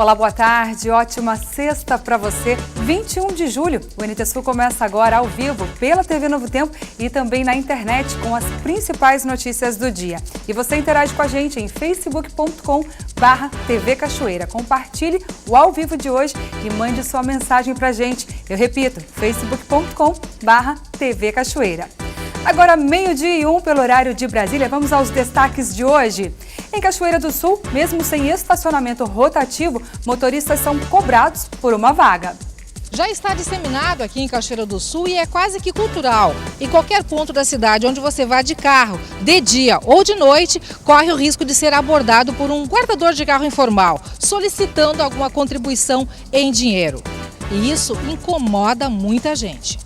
Olá, boa tarde, ótima sexta para você. 21 de julho, o NT Sul começa agora ao vivo pela TV Novo Tempo e também na internet com as principais notícias do dia. E você interage com a gente em facebook.com/TV Cachoeira. Compartilhe o ao vivo de hoje e mande sua mensagem para a gente. Eu repito, facebook.com/TV Cachoeira. Agora, 12:01 pelo horário de Brasília, vamos aos destaques de hoje. Em Cachoeira do Sul, mesmo sem estacionamento rotativo, motoristas são cobrados por uma vaga. Já está disseminado aqui em Cachoeira do Sul e é quase que cultural. Em qualquer ponto da cidade onde você vá de carro, de dia ou de noite, corre o risco de ser abordado por um guardador de carro informal, solicitando alguma contribuição em dinheiro. E isso incomoda muita gente.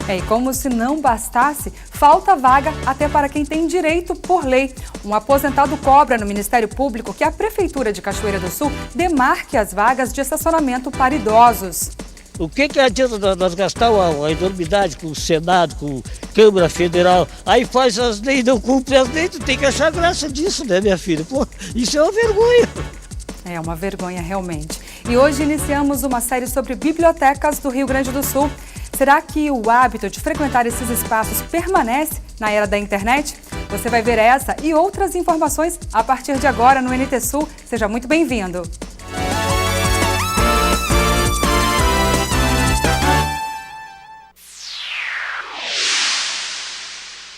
E como se não bastasse, falta vaga até para quem tem direito por lei. Um aposentado cobra no Ministério Público que a Prefeitura de Cachoeira do Sul demarque as vagas de estacionamento para idosos. O que adianta nós gastar a enormidade com o Senado, com a Câmara Federal, aí faz as leis, não cumpre as leis, tu tem que achar graça disso, né, minha filha? Pô, isso é uma vergonha. É uma vergonha, realmente. E hoje iniciamos uma série sobre bibliotecas do Rio Grande do Sul. Será que o hábito de frequentar esses espaços permanece na era da internet? Você vai ver essa e outras informações a partir de agora no NT Sul. Seja muito bem-vindo!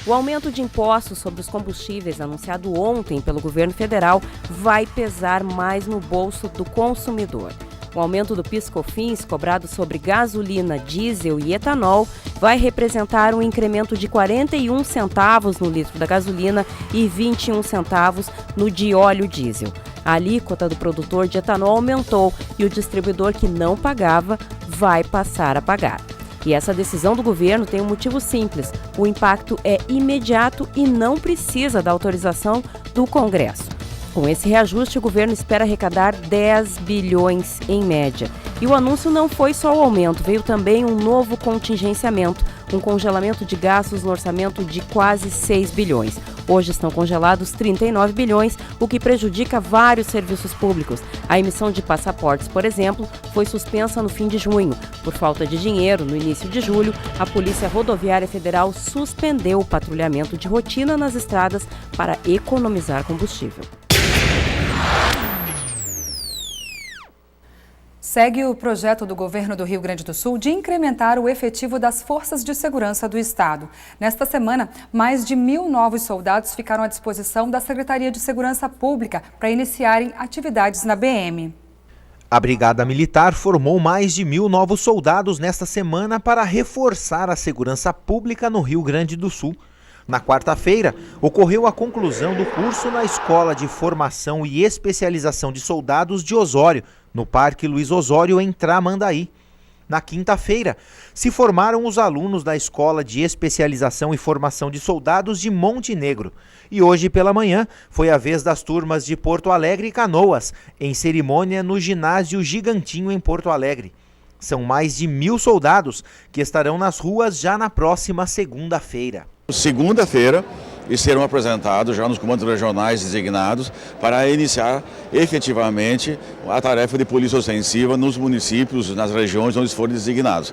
O aumento de impostos sobre os combustíveis anunciado ontem pelo governo federal vai pesar mais no bolso do consumidor. O aumento do PIS/COFINS cobrado sobre gasolina, diesel e etanol vai representar um incremento de 41 centavos no litro da gasolina e 21 centavos no de óleo diesel. A alíquota do produtor de etanol aumentou e o distribuidor que não pagava vai passar a pagar. E essa decisão do governo tem um motivo simples: o impacto é imediato e não precisa da autorização do Congresso. Com esse reajuste, o governo espera arrecadar 10 bilhões em média. E o anúncio não foi só o aumento, veio também um novo contingenciamento, um congelamento de gastos no orçamento de quase 6 bilhões. Hoje estão congelados 39 bilhões, o que prejudica vários serviços públicos. A emissão de passaportes, por exemplo, foi suspensa no fim de junho. Por falta de dinheiro, no início de julho, a Polícia Rodoviária Federal suspendeu o patrulhamento de rotina nas estradas para economizar combustível. Segue o projeto do governo do Rio Grande do Sul de incrementar o efetivo das forças de segurança do Estado. Nesta semana, mais de 1.000 novos soldados ficaram à disposição da Secretaria de Segurança Pública para iniciarem atividades na BM. A Brigada Militar formou mais de 1.000 novos soldados nesta semana para reforçar a segurança pública no Rio Grande do Sul. Na quarta-feira, ocorreu a conclusão do curso na Escola de Formação e Especialização de Soldados de Osório, no Parque Luiz Osório, em Tramandaí. Na quinta-feira, se formaram os alunos da Escola de Especialização e Formação de Soldados de Monte Negro. E hoje pela manhã foi a vez das turmas de Porto Alegre e Canoas, em cerimônia no Ginásio Gigantinho em Porto Alegre. São mais de 1.000 soldados que estarão nas ruas já na próxima segunda-feira. Segunda-feira, e serão apresentados já nos comandos regionais designados para iniciar efetivamente a tarefa de polícia ostensiva nos municípios, nas regiões onde forem designados.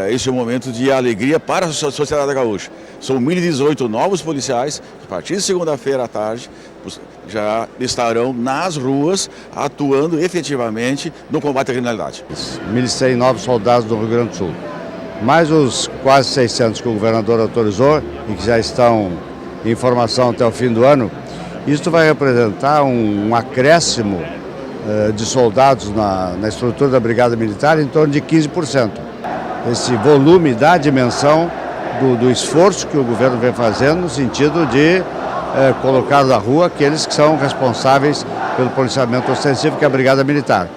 Este é um momento de alegria para a sociedade gaúcha. São 1.018 novos policiais, a partir de segunda-feira à tarde, já estarão nas ruas atuando efetivamente no combate à criminalidade. 1.100 novos soldados do Rio Grande do Sul. Mais os quase 600 que o governador autorizou e que já estão em formação até o fim do ano, isso vai representar um acréscimo de soldados na estrutura da Brigada Militar em torno de 15%. Esse volume dá a dimensão do esforço que o governo vem fazendo no sentido de colocar na rua aqueles que são responsáveis pelo policiamento ostensivo, que é a Brigada Militar.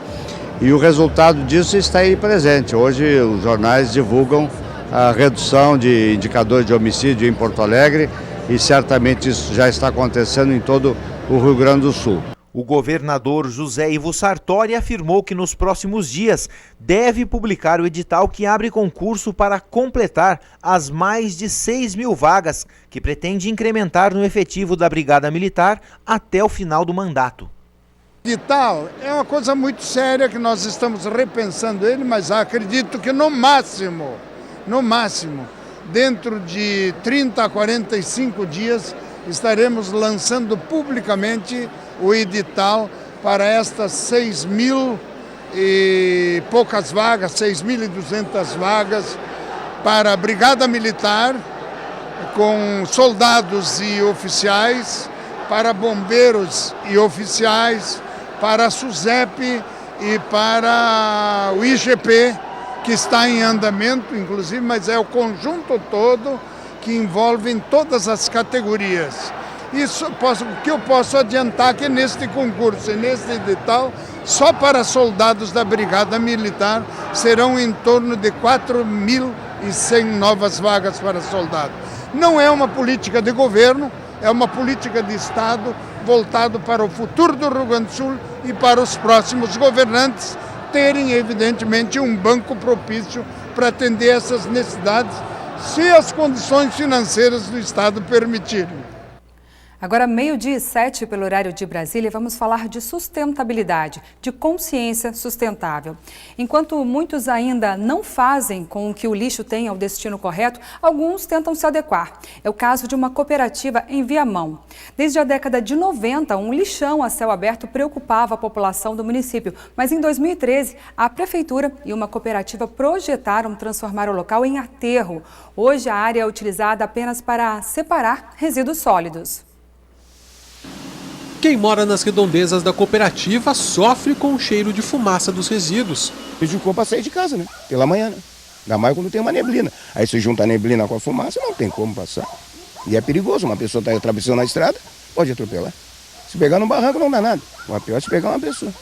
E o resultado disso está aí presente. Hoje os jornais divulgam a redução de indicadores de homicídio em Porto Alegre e certamente isso já está acontecendo em todo o Rio Grande do Sul. O governador José Ivo Sartori afirmou que nos próximos dias deve publicar o edital que abre concurso para completar as mais de 6.000 vagas que pretende incrementar no efetivo da Brigada Militar até o final do mandato. Edital é uma coisa muito séria que nós estamos repensando ele, mas acredito que no máximo, dentro de 30 a 45 dias, estaremos lançando publicamente o edital para estas 6.000 e poucas vagas, 6.200 vagas para a Brigada Militar, com soldados e oficiais, para bombeiros e oficiais, para a SUSEP e para o IGP, que está em andamento, inclusive, mas é o conjunto todo que envolve em todas as categorias. O que eu posso adiantar que neste concurso e neste edital, só para soldados da Brigada Militar, serão em torno de 4.100 novas vagas para soldados. Não é uma política de governo, é uma política de Estado voltado para o futuro do Rio Grande do Sul e para os próximos governantes terem, evidentemente, um banco propício para atender essas necessidades, se as condições financeiras do Estado permitirem. Agora, 12:07 pelo horário de Brasília, vamos falar de sustentabilidade, de consciência sustentável. Enquanto muitos ainda não fazem com que o lixo tenha o destino correto, alguns tentam se adequar. É o caso de uma cooperativa em Viamão. Desde a década de 90, um lixão a céu aberto preocupava a população do município, mas em 2013, a prefeitura e uma cooperativa projetaram transformar o local em aterro. Hoje, a área é utilizada apenas para separar resíduos sólidos. Quem mora nas redondezas da cooperativa sofre com o cheiro de fumaça dos resíduos. Prejudicou para sair de casa, né? Pela manhã, né? Ainda mais quando tem uma neblina. Aí se junta a neblina com a fumaça, não tem como passar. E é perigoso, uma pessoa está atravessando a estrada, pode atropelar. Se pegar no barranco não dá nada. O pior é se pegar uma pessoa.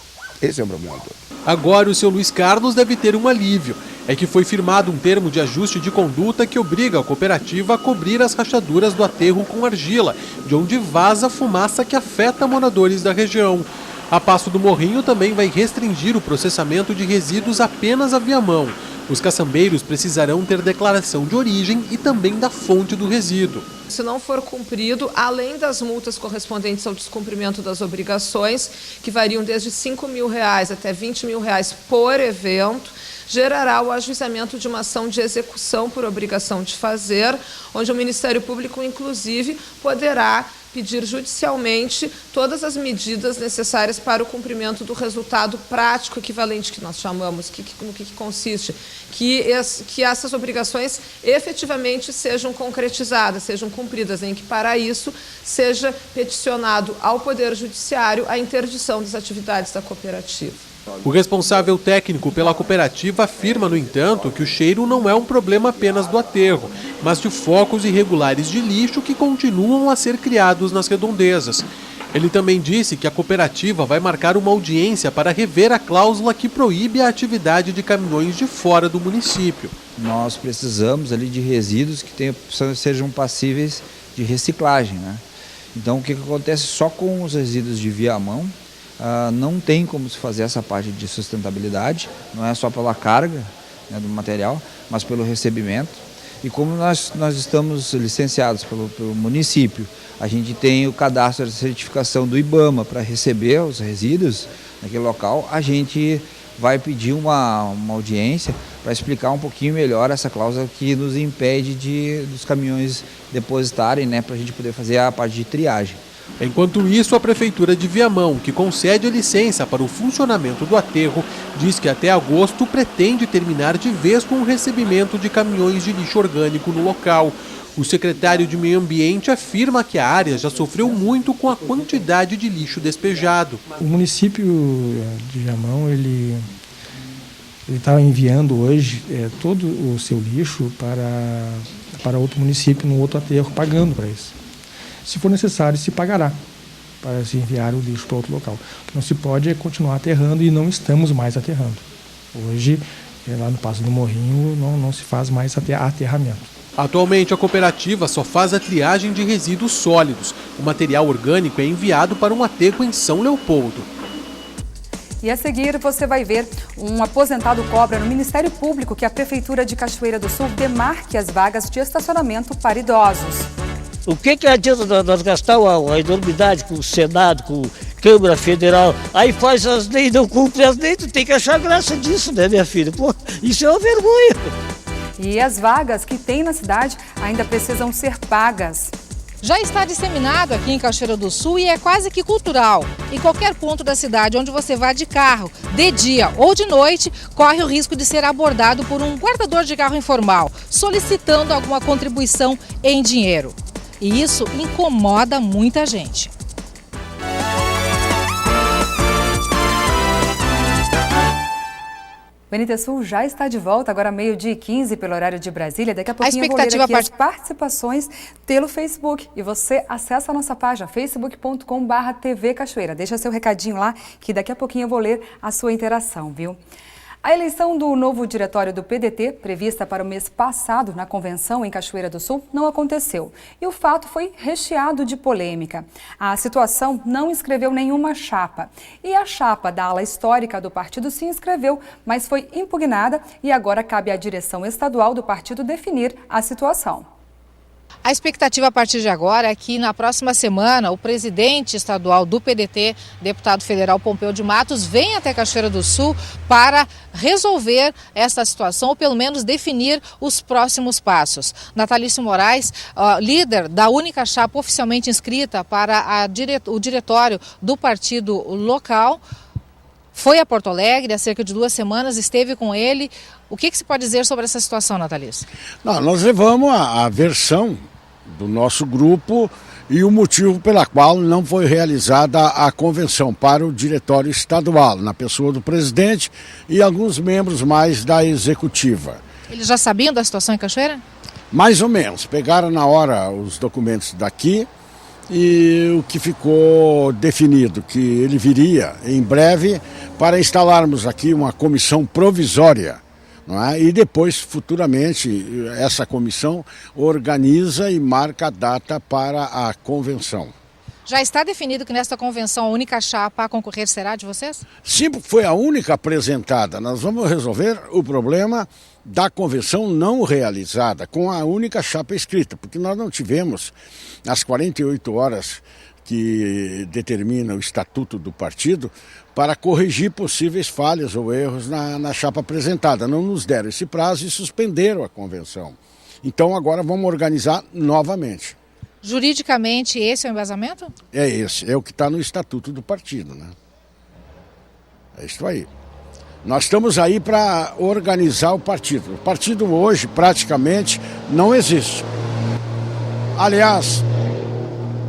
Esse é o problema todo. Agora o seu Luiz Carlos deve ter um alívio. É que foi firmado um termo de ajuste de conduta que obriga a cooperativa a cobrir as rachaduras do aterro com argila, de onde vaza fumaça que afeta moradores da região. A Passo do Morrinho também vai restringir o processamento de resíduos apenas a Viamão. Os caçambeiros precisarão ter declaração de origem e também da fonte do resíduo. Se não for cumprido, além das multas correspondentes ao descumprimento das obrigações, que variam desde R$ 5.000 até R$ 20.000 por evento, gerará o ajuizamento de uma ação de execução por obrigação de fazer, onde o Ministério Público, inclusive, poderá pedir judicialmente todas as medidas necessárias para o cumprimento do resultado prático equivalente, que nós chamamos, no que consiste, que essas obrigações efetivamente sejam concretizadas, sejam cumpridas, em que para isso seja peticionado ao Poder Judiciário a interdição das atividades da cooperativa. O responsável técnico pela cooperativa afirma, no entanto, que o cheiro não é um problema apenas do aterro, mas de focos irregulares de lixo que continuam a ser criados nas redondezas. Ele também disse que a cooperativa vai marcar uma audiência para rever a cláusula que proíbe a atividade de caminhões de fora do município. Nós precisamos ali de resíduos que sejam passíveis de reciclagem, né? Então o que acontece só com os resíduos de Viamão? Não tem como se fazer essa parte de sustentabilidade, não é só pela carga, né, do material, mas pelo recebimento. E como nós estamos licenciados pelo município, a gente tem o cadastro de certificação do IBAMA para receber os resíduos naquele local, a gente vai pedir uma audiência para explicar um pouquinho melhor essa cláusula que nos impede dos caminhões depositarem, né, para a gente poder fazer a parte de triagem. Enquanto isso, a Prefeitura de Viamão, que concede a licença para o funcionamento do aterro, diz que até agosto pretende terminar de vez com o recebimento de caminhões de lixo orgânico no local. O secretário de Meio Ambiente afirma que a área já sofreu muito com a quantidade de lixo despejado. O município de Viamão, ele está enviando hoje todo o seu lixo para outro município, no outro aterro, pagando para isso. Se for necessário, se pagará para se enviar o lixo para outro local. O que não se pode é continuar aterrando e não estamos mais aterrando. Hoje, lá no Passo do Morrinho, não se faz mais aterramento. Atualmente, a cooperativa só faz a triagem de resíduos sólidos. O material orgânico é enviado para um aterro em São Leopoldo. E a seguir você vai ver um aposentado cobra no Ministério Público que a Prefeitura de Cachoeira do Sul demarque as vagas de estacionamento para idosos. O que adianta nós gastar a enormidade com o Senado, com a Câmara Federal, aí faz as leis, não cumpre as leis, tu tem que achar graça disso, né, minha filha? Pô, isso é uma vergonha. E as vagas que tem na cidade ainda precisam ser pagas. Já está disseminado aqui em Cachoeira do Sul e é quase que cultural. Em qualquer ponto da cidade onde você vá de carro, de dia ou de noite, corre o risco de ser abordado por um guardador de carro informal, solicitando alguma contribuição em dinheiro. E isso incomoda muita gente. O NT Sul já está de volta, agora 12h15 pelo horário de Brasília. Daqui a pouquinho eu vou ler aqui as participações pelo Facebook. E você acessa a nossa página, facebook.com/TV Cachoeira. Deixa seu recadinho lá, que daqui a pouquinho eu vou ler a sua interação, viu? A eleição do novo diretório do PDT, prevista para o mês passado na convenção em Cachoeira do Sul, não aconteceu. E o fato foi recheado de polêmica. A situação não inscreveu nenhuma chapa. E a chapa da ala histórica do partido se inscreveu, mas foi impugnada e agora cabe à direção estadual do partido definir a situação. A expectativa a partir de agora é que na próxima semana o presidente estadual do PDT, deputado federal Pompeu de Matos, venha até Cachoeira do Sul para resolver essa situação ou pelo menos definir os próximos passos. Natalício Moraes, líder da única chapa oficialmente inscrita para o diretório do partido local, foi a Porto Alegre há cerca de 2 semanas, esteve com ele. O que se pode dizer sobre essa situação, Natalício? Nós levamos a versão do nosso grupo e o motivo pela qual não foi realizada a convenção para o diretório estadual, na pessoa do presidente e alguns membros mais da executiva. Eles já sabiam da situação em Cachoeira? Mais ou menos. Pegaram na hora os documentos daqui e o que ficou definido, que ele viria em breve para instalarmos aqui uma comissão provisória. Não é? E depois, futuramente, essa comissão organiza e marca a data para a convenção. Já está definido que nesta convenção a única chapa a concorrer será de vocês? Sim, foi a única apresentada. Nós vamos resolver o problema da convenção não realizada com a única chapa escrita, porque nós não tivemos as 48 horas que determina o estatuto do partido para corrigir possíveis falhas ou erros na chapa apresentada. Não nos deram esse prazo e suspenderam a convenção. Então agora vamos organizar novamente. Juridicamente, esse é o embasamento? É esse, é o que está no estatuto do partido, né? É isso aí. Nós estamos aí para organizar o partido. O partido hoje praticamente não existe. Aliás,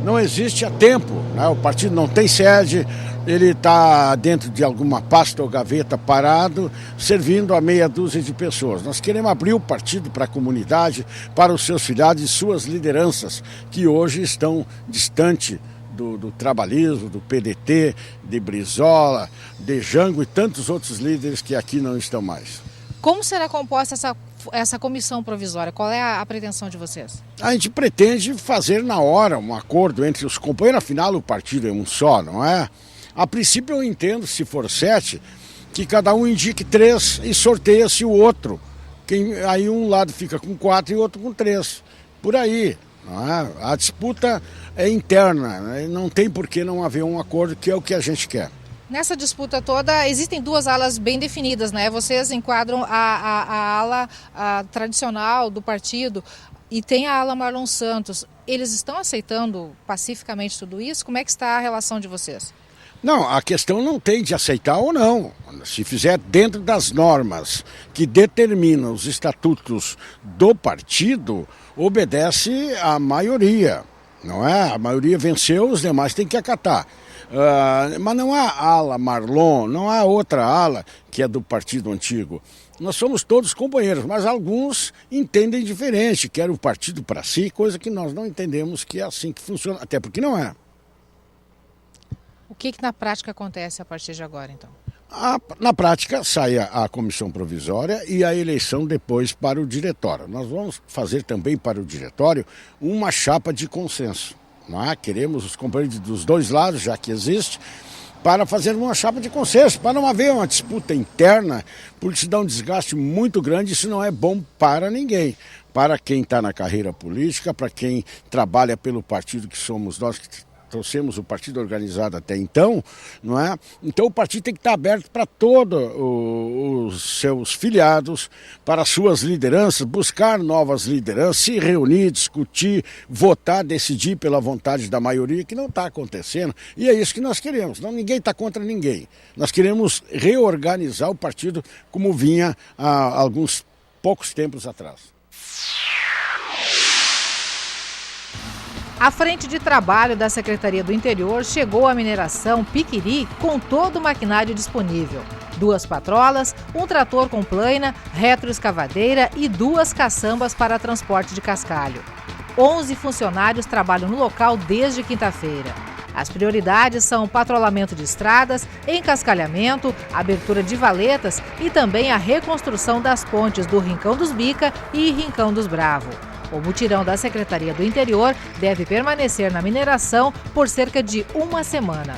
não existe há tempo, né? O partido não tem sede, ele está dentro de alguma pasta ou gaveta parado, servindo a meia dúzia de pessoas. Nós queremos abrir o partido para a comunidade, para os seus filiados e suas lideranças, que hoje estão distante do trabalhismo, do PDT, de Brizola, de Jango e tantos outros líderes que aqui não estão mais. Como será composta essa comissão provisória? Qual é a pretensão de vocês? A gente pretende fazer na hora um acordo entre os companheiros, afinal o partido é um só, não é? A princípio eu entendo, se for 7, que cada um indique 3 e sorteia-se o outro. Aí um lado fica com 4 e o outro com 3. Por aí. Não é? A disputa é interna, né? Não tem por que não haver um acordo, que é o que a gente quer. Nessa disputa toda, existem 2 alas bem definidas, né? Vocês enquadram a ala tradicional do partido e tem a ala Marlon Santos. Eles estão aceitando pacificamente tudo isso? Como é que está a relação de vocês? Não, a questão não tem de aceitar ou não. Se fizer dentro das normas que determinam os estatutos do partido, obedece à maioria, não é? A maioria venceu, os demais têm que acatar. Mas não há ala Marlon, não há outra ala que é do partido antigo. Nós somos todos companheiros, mas alguns entendem diferente, querem o partido para si, coisa que nós não entendemos que é assim que funciona, até porque não é. O que na prática acontece a partir de agora, então? Na prática, sai a comissão provisória e a eleição depois para o diretório. Nós vamos fazer também para o diretório uma chapa de consenso. Não é? Queremos os companheiros dos 2 lados, já que existe, para fazer uma chapa de consenso, para não haver uma disputa interna, porque isso dá um desgaste muito grande, isso não é bom para ninguém. Para quem está na carreira política, para quem trabalha pelo partido que somos nós, que trouxemos o partido organizado até então, não é? Então o partido tem que estar aberto para todos os seus filiados, para as suas lideranças, buscar novas lideranças, se reunir, discutir, votar, decidir pela vontade da maioria, que não está acontecendo. E é isso que nós queremos. Não, ninguém está contra ninguém. Nós queremos reorganizar o partido como vinha há alguns poucos tempos atrás. A frente de trabalho da Secretaria do Interior chegou à mineração Piquiri com todo o maquinário disponível. 2 patrolas, um trator com plaina, retroescavadeira e 2 caçambas para transporte de cascalho. 11 funcionários trabalham no local desde quinta-feira. As prioridades são o patrulhamento de estradas, encascalhamento, abertura de valetas e também a reconstrução das pontes do Rincão dos Bica e Rincão dos Bravo. O mutirão da Secretaria do Interior deve permanecer na mineração por cerca de uma semana.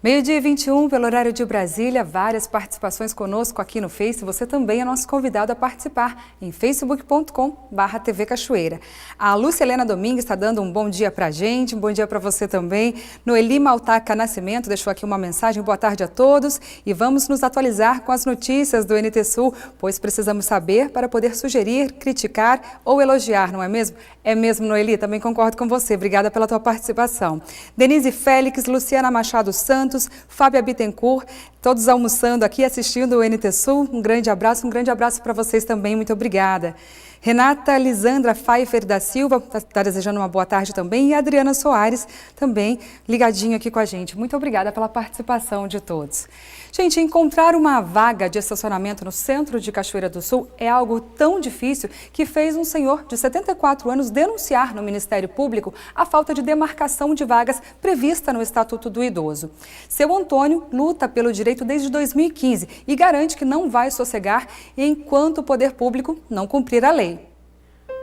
Meio-dia 21, pelo horário de Brasília, várias participações conosco aqui no Face. Você também é nosso convidado a participar em facebook.com/TV Cachoeira. A Lúcia Helena Domingues está dando um bom dia pra gente, um bom dia para você também. Noeli Maltaca Nascimento deixou aqui uma mensagem, boa tarde a todos. E vamos nos atualizar com as notícias do NT Sul, pois precisamos saber para poder sugerir, criticar ou elogiar, não é mesmo? É mesmo, Noeli, também concordo com você. Obrigada pela tua participação. Denise Félix, Luciana Machado Santos, Fábia Bittencourt, todos almoçando aqui, assistindo o NT Sul. Um grande abraço para vocês também, muito obrigada. Renata Lisandra Pfeiffer da Silva está desejando uma boa tarde também, e a Adriana Soares também ligadinho aqui com a gente. Muito obrigada pela participação de todos. Gente, encontrar uma vaga de estacionamento no centro de Cachoeira do Sul é algo tão difícil que fez um senhor de 74 anos denunciar no Ministério Público a falta de demarcação de vagas prevista no Estatuto do Idoso. Seu Antônio luta pelo direito desde 2015 e garante que não vai sossegar enquanto o poder público não cumprir a lei.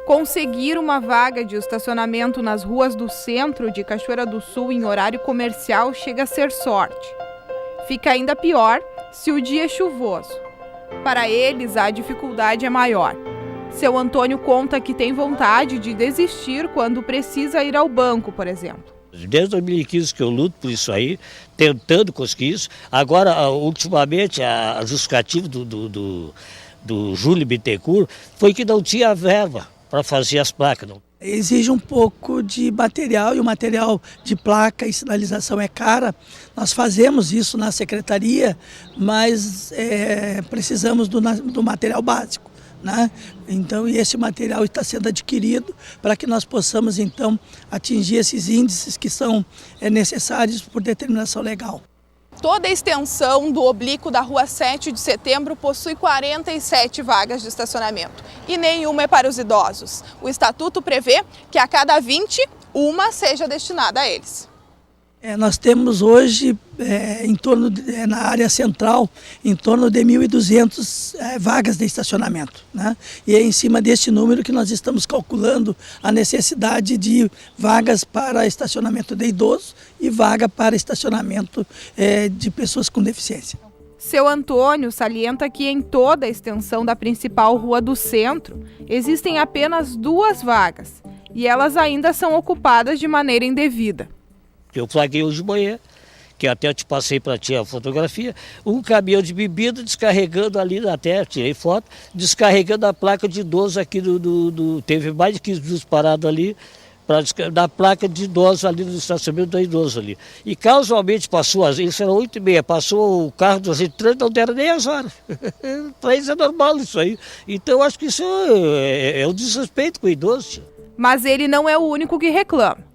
Conseguir uma vaga de estacionamento nas ruas do centro de Cachoeira do Sul em horário comercial chega a ser sorte. Fica ainda pior se o dia é chuvoso. Para eles, a dificuldade é maior. Seu Antônio conta que tem vontade de desistir quando precisa ir ao banco, por exemplo. Desde 2015 que eu luto por isso aí, tentando conseguir isso. Agora, ultimamente, a justificativa do Júlio Bittencourt foi que não tinha verba para fazer as placas. Não. Exige um pouco de material, e o material de placa e sinalização é cara. Nós fazemos isso na secretaria, mas precisamos do material básico, né? Então, esse material está sendo adquirido para que nós possamos, então, atingir esses índices que são necessários por determinação legal. Toda a extensão do oblíquo da Rua 7 de Setembro possui 47 vagas de estacionamento e nenhuma é para os idosos. O Estatuto prevê que a cada 20, uma seja destinada a eles. Nós temos hoje, na área central, em torno de 1.200 vagas de estacionamento, né? E é em cima deste número que nós estamos calculando a necessidade de vagas para estacionamento de idosos e vaga para estacionamento de pessoas com deficiência. Seu Antônio salienta que em toda a extensão da principal rua do centro existem apenas 2 vagas e elas ainda são ocupadas de maneira indevida. Eu flaguei hoje de manhã, que até te passei para ti a fotografia, um caminhão de bebida descarregando ali, até tirei foto, descarregando a placa de idoso aqui teve mais de 15 minutos parado ali, da placa de idoso ali no estacionamento do idoso ali. E casualmente passou, isso era 8h30, passou o carro dos entrantes, não deram nem as horas. Para eles é normal isso aí. Então eu acho que isso é um desrespeito com o idoso. Mas ele não é o único que reclama.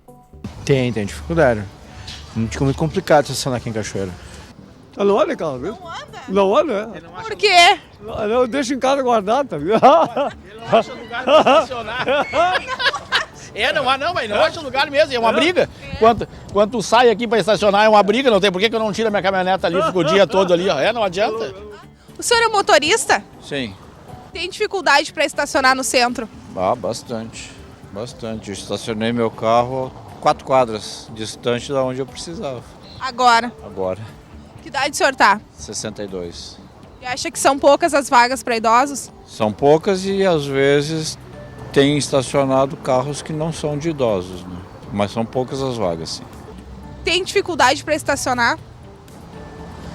Tem dificuldade. Fica muito complicado estacionar aqui em Cachoeira. Não anda, cara, viu? Não anda? Por quê? Eu deixo em casa guardado, tá vendo? Ele não acha lugar pra estacionar. Mas não acha lugar mesmo, é uma briga. Quando tu sai aqui pra estacionar é uma briga, não tem por que eu não tiro a minha caminhoneta ali, fico o dia todo ali, ó. Não adianta. O senhor é motorista? Sim. Tem dificuldade para estacionar no centro? Bastante. Eu estacionei meu carro 4 quadras distante da onde eu precisava. Agora, Agora, que idade o senhor tá? 62. E acha que são poucas as vagas para idosos? São poucas e às vezes tem estacionado carros que não são de idosos, né? Mas são poucas as vagas, sim. Tem dificuldade para estacionar?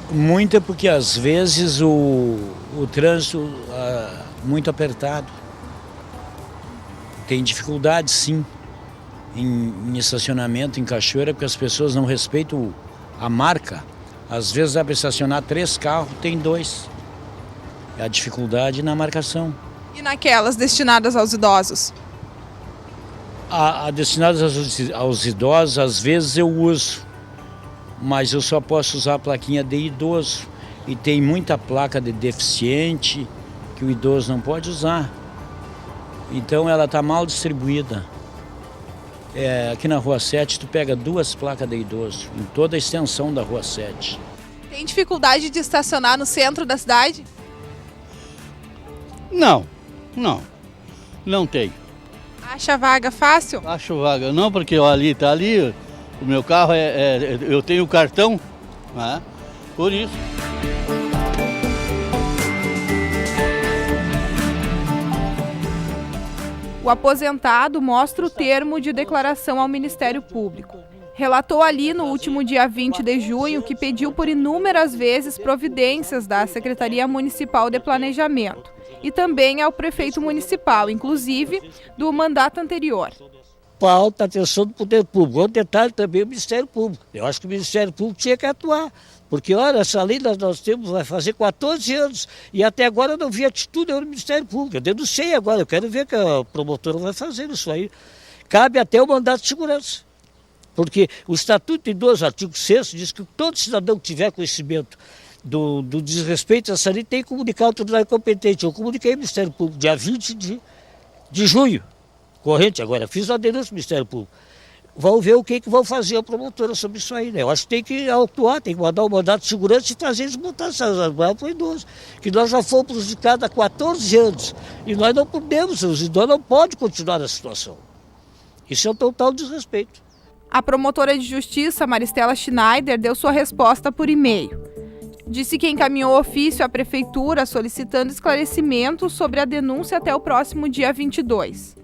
Muita, porque às vezes o trânsito muito apertado. Tem dificuldade, sim, em estacionamento em Cachoeira, porque as pessoas não respeitam a marca. Às vezes dá para estacionar 3 carros, tem 2. É a dificuldade na marcação. E naquelas destinadas aos idosos? A destinadas aos idosos, às vezes eu uso, mas eu só posso usar a plaquinha de idoso. E tem muita placa de deficiente que o idoso não pode usar. Então ela está mal distribuída. Aqui na Rua 7 tu pega 2 placas de idoso, em toda a extensão da Rua 7. Tem dificuldade de estacionar no centro da cidade? Não tem. Acha vaga fácil? Acho vaga, não, porque tá ali, o meu carro eu tenho cartão, né? Por isso. O aposentado mostra o termo de declaração ao Ministério Público. Relatou ali no último dia 20 de junho que pediu por inúmeras vezes providências da Secretaria Municipal de Planejamento e também ao prefeito municipal, inclusive do mandato anterior. Falta atenção do poder público. Outro detalhe também o Ministério Público. Eu acho que o Ministério Público tinha que atuar. Porque, olha, essa lei nós temos, vai fazer 14 anos e até agora eu não vi atitude do Ministério Público. Eu denunciei agora, eu quero ver que a promotora vai fazer isso aí. Cabe até o mandato de segurança. Porque o Estatuto Idoso, artigo 6º, diz que todo cidadão que tiver conhecimento do desrespeito a essa lei tem que comunicar à autoridade competente. Eu comuniquei ao Ministério Público dia 20 de junho, corrente agora, fiz uma denúncia no Ministério Público. Vão ver o que vão fazer a promotora sobre isso aí, né? Eu acho que tem que atuar, tem que mandar um mandato de segurança e trazer eles montar essas armas para o idoso. Que nós já fomos prejudicados há 14 anos e nós não podemos, os idosos não podem continuar nessa situação. Isso é um total desrespeito. A promotora de justiça, Maristela Schneider, deu sua resposta por e-mail. Disse que encaminhou ofício à prefeitura solicitando esclarecimentos sobre a denúncia até o próximo dia 22.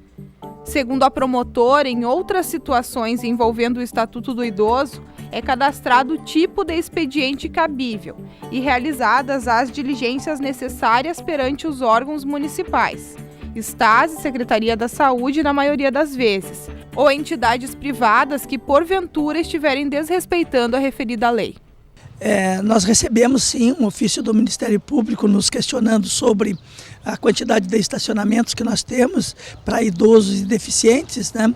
Segundo a promotora, em outras situações envolvendo o Estatuto do Idoso, é cadastrado o tipo de expediente cabível e realizadas as diligências necessárias perante os órgãos municipais, Estado e Secretaria da Saúde na maioria das vezes, ou entidades privadas que porventura estiverem desrespeitando a referida lei. Nós recebemos sim um ofício do Ministério Público nos questionando sobre a quantidade de estacionamentos que nós temos para idosos e deficientes, né?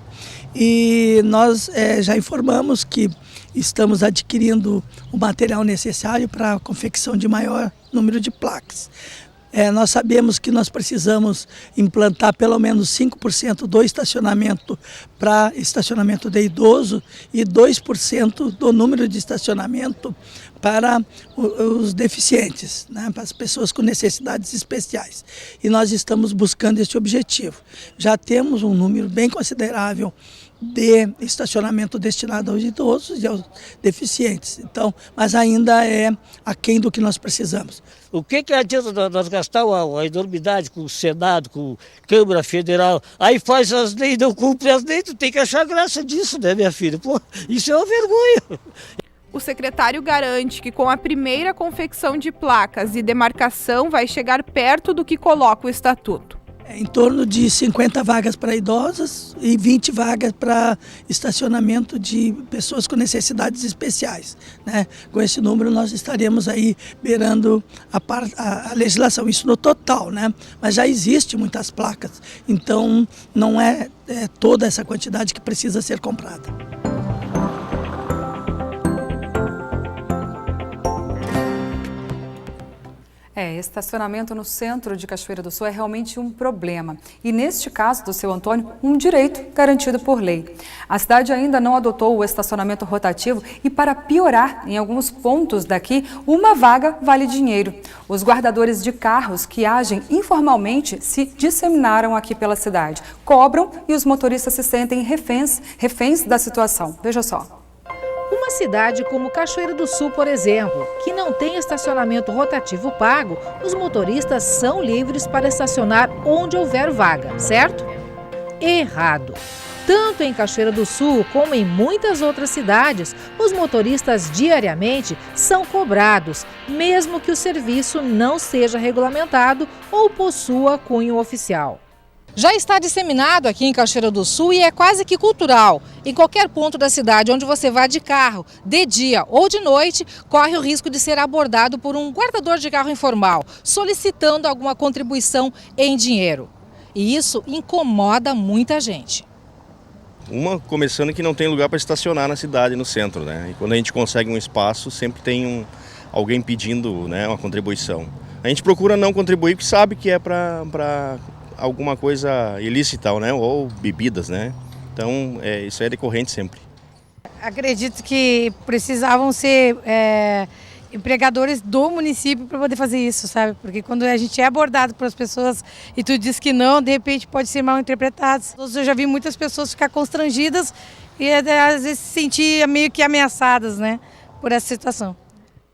E nós já informamos que estamos adquirindo o material necessário para a confecção de maior número de placas. Nós sabemos que nós precisamos implantar pelo menos 5% do estacionamento para estacionamento de idoso e 2% do número de estacionamento para os deficientes, né, para as pessoas com necessidades especiais. E nós estamos buscando esse objetivo. Já temos um número bem considerável de estacionamento destinado aos idosos e aos deficientes. Então, mas ainda é aquém do que nós precisamos. O que adianta nós gastar a enormidade com o Senado, com a Câmara Federal, aí faz as leis, não cumpre as leis, tu tem que achar graça disso, né, minha filha? Pô, isso é uma vergonha. O secretário garante que com a primeira confecção de placas e demarcação vai chegar perto do que coloca o Estatuto. Em torno de 50 vagas para idosos e 20 vagas para estacionamento de pessoas com necessidades especiais, né? Com esse número nós estaremos aí beirando a legislação, isso no total, né? Mas já existe muitas placas, então não é toda essa quantidade que precisa ser comprada. Estacionamento no centro de Cachoeira do Sul é realmente um problema. E neste caso do seu Antônio, um direito garantido por lei. A cidade ainda não adotou o estacionamento rotativo e, para piorar, em alguns pontos daqui, uma vaga vale dinheiro. Os guardadores de carros que agem informalmente se disseminaram aqui pela cidade. Cobram e os motoristas se sentem reféns da situação. Veja só. Uma cidade como Cachoeira do Sul, por exemplo, que não tem estacionamento rotativo pago, os motoristas são livres para estacionar onde houver vaga, certo? Errado! Tanto em Cachoeira do Sul como em muitas outras cidades, os motoristas diariamente são cobrados, mesmo que o serviço não seja regulamentado ou possua cunho oficial. Já está disseminado aqui em Cachoeira do Sul e é quase que cultural. Em qualquer ponto da cidade onde você vá de carro, de dia ou de noite, corre o risco de ser abordado por um guardador de carro informal, solicitando alguma contribuição em dinheiro. E isso incomoda muita gente. Começando que não tem lugar para estacionar na cidade, no centro, né? E quando a gente consegue um espaço, sempre tem alguém pedindo, né, uma contribuição. A gente procura não contribuir porque sabe que é para alguma coisa ilícita, né? Ou bebidas, né? Então, isso é decorrente sempre. Acredito que precisavam ser empregadores do município para poder fazer isso, sabe? Porque quando a gente é abordado pelas pessoas e tu diz que não, de repente pode ser mal interpretado. Eu já vi muitas pessoas ficar constrangidas e às vezes se sentir meio que ameaçadas, né? Por essa situação.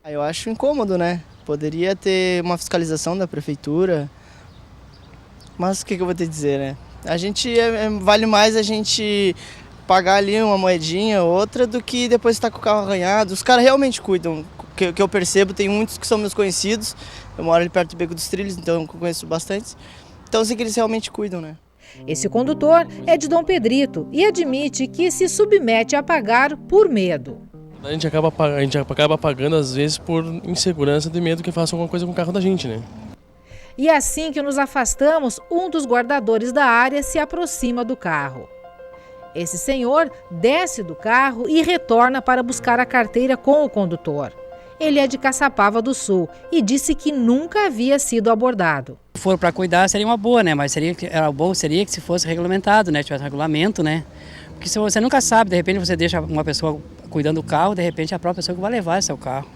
Eu acho incômodo, né? Poderia ter uma fiscalização da prefeitura. Mas o que eu vou te dizer, né? A gente vale mais a gente pagar ali uma moedinha ou outra do que depois estar com o carro arranhado. Os caras realmente cuidam. O que eu percebo, tem muitos que são meus conhecidos. Eu moro ali perto do Beco dos Trilhos, então eu conheço bastante. Então eu sei que eles realmente cuidam, né? Esse condutor é de Dom Pedrito e admite que se submete a pagar por medo. A gente acaba pagando às vezes por insegurança, de medo que faça alguma coisa com o carro da gente, né? E assim que nos afastamos, um dos guardadores da área se aproxima do carro. Esse senhor desce do carro e retorna para buscar a carteira com o condutor. Ele é de Caçapava do Sul e disse que nunca havia sido abordado. Se for para cuidar seria uma boa, né? Mas era bom seria que se fosse regulamentado, né? Tivesse regulamento, né? Porque se você nunca sabe, de repente você deixa uma pessoa cuidando do carro, de repente é a própria pessoa que vai levar seu carro.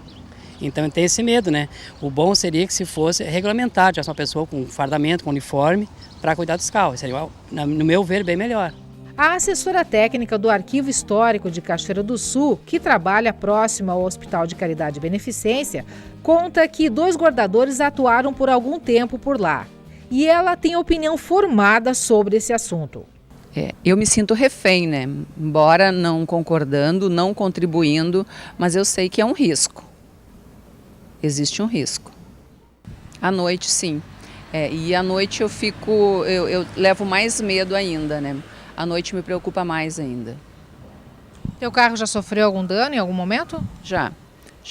Então tem esse medo, né? O bom seria que se fosse regulamentado, tivesse uma pessoa com fardamento, com uniforme, para cuidar dos carros. Seria, no meu ver, bem melhor. A assessora técnica do Arquivo Histórico de Cachoeira do Sul, que trabalha próximo ao Hospital de Caridade e Beneficência, conta que 2 guardadores atuaram por algum tempo por lá. E ela tem opinião formada sobre esse assunto. Eu me sinto refém, né? Embora não concordando, não contribuindo, mas eu sei que é um risco. Existe um risco. À noite, sim. E à noite eu levo mais medo ainda, né? À noite me preocupa mais ainda. Teu carro já sofreu algum dano em algum momento? Já